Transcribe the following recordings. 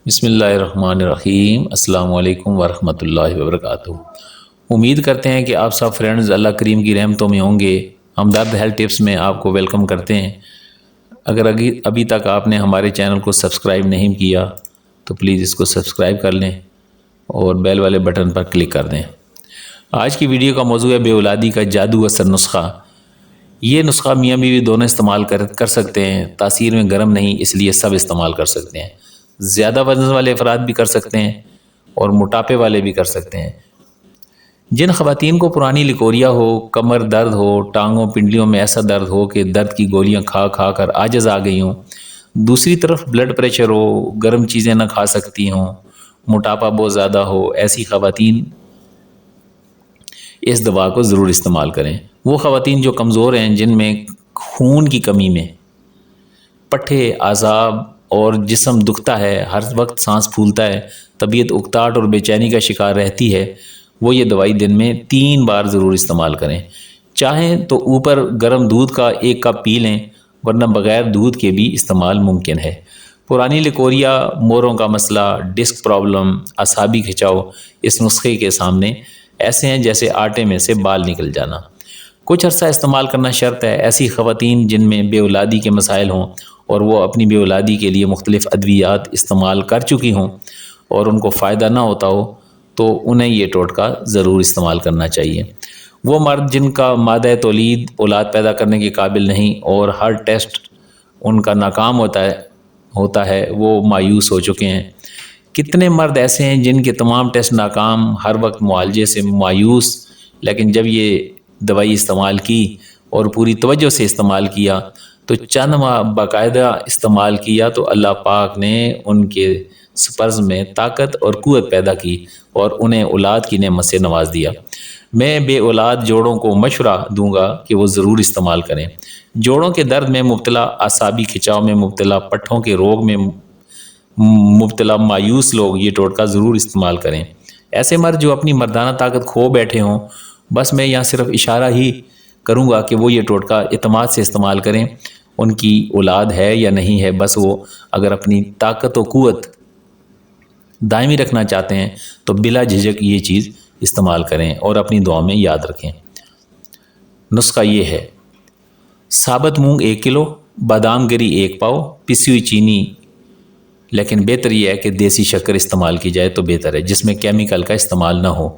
بسم اللہ الرحمن الرحیم۔ السلام علیکم ورحمۃ اللہ وبرکاتہ۔ امید کرتے ہیں کہ آپ سب فرینڈز اللہ کریم کی رحمتوں میں ہوں گے۔ ہمدرد ہیلتھ ٹپس میں آپ کو ویلکم کرتے ہیں۔ اگر ابھی تک آپ نے ہمارے چینل کو سبسکرائب نہیں کیا تو پلیز اس کو سبسکرائب کر لیں اور بیل والے بٹن پر کلک کر دیں۔ آج کی ویڈیو کا موضوع ہے بے اولادی کا جادو اثر نسخہ۔ یہ نسخہ میاں بیوی دونوں استعمال کر سکتے ہیں۔ تاثیر میں گرم نہیں، اس لیے سب استعمال کر سکتے ہیں۔ زیادہ وزن والے افراد بھی کر سکتے ہیں اور موٹاپے والے بھی کر سکتے ہیں۔ جن خواتین کو پرانی لکوریا ہو، کمر درد ہو، ٹانگوں پنڈلیوں میں ایسا درد ہو کہ درد کی گولیاں کھا کھا کر عاجز آ گئی ہوں، دوسری طرف بلڈ پریشر ہو، گرم چیزیں نہ کھا سکتی ہوں، موٹاپا بہت زیادہ ہو، ایسی خواتین اس دوا کو ضرور استعمال کریں۔ وہ خواتین جو کمزور ہیں، جن میں خون کی کمی میں پٹھے، اعصاب اور جسم دکھتا ہے، ہر وقت سانس پھولتا ہے، طبیعت اکتاہٹ اور بے چینی کا شکار رہتی ہے، وہ یہ دوائی دن میں 3 بار ضرور استعمال کریں۔ چاہیں تو اوپر گرم دودھ کا 1 کپ پی لیں، ورنہ بغیر دودھ کے بھی استعمال ممکن ہے۔ پرانی لکوریا، موروں کا مسئلہ، ڈسک پرابلم، اعصابی کھچاؤ اس نسخے کے سامنے ایسے ہیں جیسے آٹے میں سے بال نکل جانا۔ کچھ عرصہ استعمال کرنا شرط ہے۔ ایسی خواتین جن میں بے اولادی کے مسائل ہوں اور وہ اپنی بے اولادی کے لیے مختلف ادویات استعمال کر چکی ہوں اور ان کو فائدہ نہ ہوتا ہو تو انہیں یہ ٹوٹکا ضرور استعمال کرنا چاہیے۔ وہ مرد جن کا مادہ تولید اولاد پیدا کرنے کے قابل نہیں اور ہر ٹیسٹ ان کا ناکام ہوتا ہے وہ مایوس ہو چکے ہیں۔ کتنے مرد ایسے ہیں جن کے تمام ٹیسٹ ناکام، ہر وقت معالجے سے مایوس، لیکن جب یہ دوائی استعمال کی اور پوری توجہ سے استعمال کیا تو چند ماہ باقاعدہ استعمال کیا تو اللہ پاک نے ان کے سپرز میں طاقت اور قوت پیدا کی اور انہیں اولاد کی نعمت سے نواز دیا۔ میں بے اولاد جوڑوں کو مشورہ دوں گا کہ وہ ضرور استعمال کریں۔ جوڑوں کے درد میں مبتلا، اعصابی کھچاؤ میں مبتلا، پٹھوں کے روگ میں مبتلا مایوس لوگ یہ ٹوٹکا ضرور استعمال کریں۔ ایسے مرد جو اپنی مردانہ طاقت کھو بیٹھے ہوں، بس میں یہاں صرف اشارہ ہی کروں گا کہ وہ یہ ٹوٹکا اعتماد سے استعمال کریں۔ ان کی اولاد ہے یا نہیں ہے، بس وہ اگر اپنی طاقت و قوت دائمی رکھنا چاہتے ہیں تو بلا جھجک یہ چیز استعمال کریں اور اپنی دعا میں یاد رکھیں۔ نسخہ یہ ہے: ثابت مونگ 1 کلو، بادام گری 1 پاؤ، پسی ہوئی چینی، لیکن بہتر یہ ہے کہ دیسی شکر استعمال کی جائے تو بہتر ہے جس میں کیمیکل کا استعمال نہ ہو۔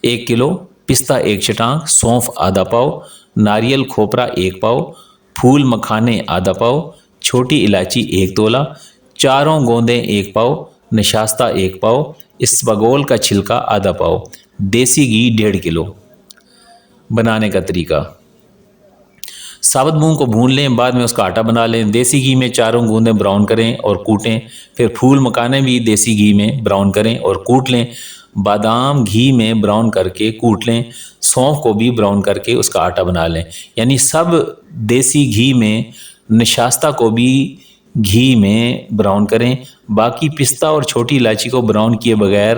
1 کلو پستہ 1 چٹانک، سونف آدھا پاؤ، ناریل کھوپرا 1 پاؤ، پھول مکھانے آدھا پاؤ، چھوٹی الائچی 1 تولہ، چاروں گوندیں 1 پاؤ، نشاستہ 1 پاؤ، اسبگول کا چھلکا آدھا پاؤ، دیسی گھی 1.5 کلو۔ بنانے کا طریقہ: ثابت مونگ کو بھون لیں، بعد میں اس کا آٹا بنا لیں۔ دیسی گھی میں چاروں گوندیں براؤن کریں اور کوٹیں، پھر پھول مکانے بھی دیسی گھی میں براؤن کریں اور کوٹ لیں۔ بادام گھی میں براؤن کر کے کوٹ لیں۔ سونف کو بھی براؤن کر کے اس کا آٹا بنا لیں، یعنی سب دیسی گھی میں۔ نشاستہ کو بھی گھی میں براؤن کریں۔ باقی پستہ اور چھوٹی الائچی کو براؤن کیے بغیر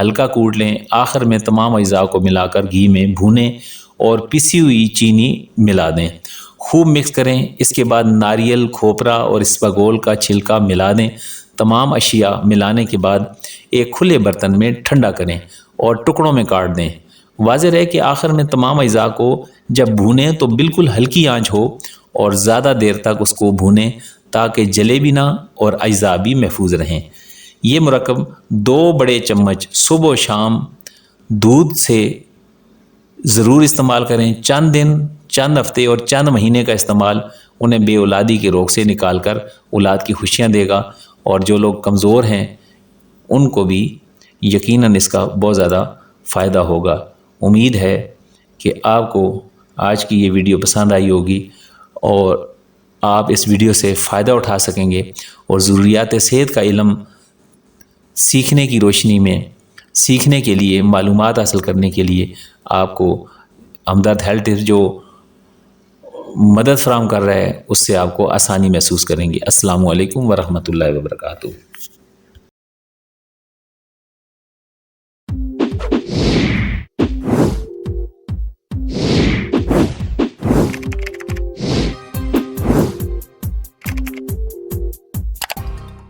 ہلکا کوٹ لیں۔ آخر میں تمام اجزاء کو ملا کر گھی میں بھونیں اور پسی ہوئی چینی ملا دیں، خوب مکس کریں۔ اس کے بعد ناریل کھوپرا اور اسبگول کا چھلکا ملا دیں۔ تمام اشیاء ملانے کے بعد ایک کھلے برتن میں ٹھنڈا کریں اور ٹکڑوں میں کاٹ دیں۔ واضح رہے کہ آخر میں تمام اجزاء کو جب بھونیں تو بالکل ہلکی آنچ ہو اور زیادہ دیر تک اس کو بھونیں تاکہ جلے بھی نہ اور اجزاء بھی محفوظ رہیں۔ یہ مرکب 2 بڑے چمچ صبح و شام دودھ سے ضرور استعمال کریں۔ چند دن، چند ہفتے اور چند مہینے کا استعمال انہیں بے اولادی کے روگ سے نکال کر اولاد کی خوشیاں دے گا، اور جو لوگ کمزور ہیں ان کو بھی یقیناً اس کا بہت زیادہ فائدہ ہوگا۔ امید ہے کہ آپ کو آج کی یہ ویڈیو پسند آئی ہوگی اور آپ اس ویڈیو سے فائدہ اٹھا سکیں گے، اور ضروریات صحت کا علم سیکھنے کی روشنی میں سیکھنے کے لیے، معلومات حاصل کرنے کے لیے آپ کو ہمدرد ہیلتھ ٹپس جو مدد فراہم کر رہا ہے اس سے آپ کو آسانی محسوس کریں گے۔ السلام علیکم ورحمۃ اللہ وبرکاتہ۔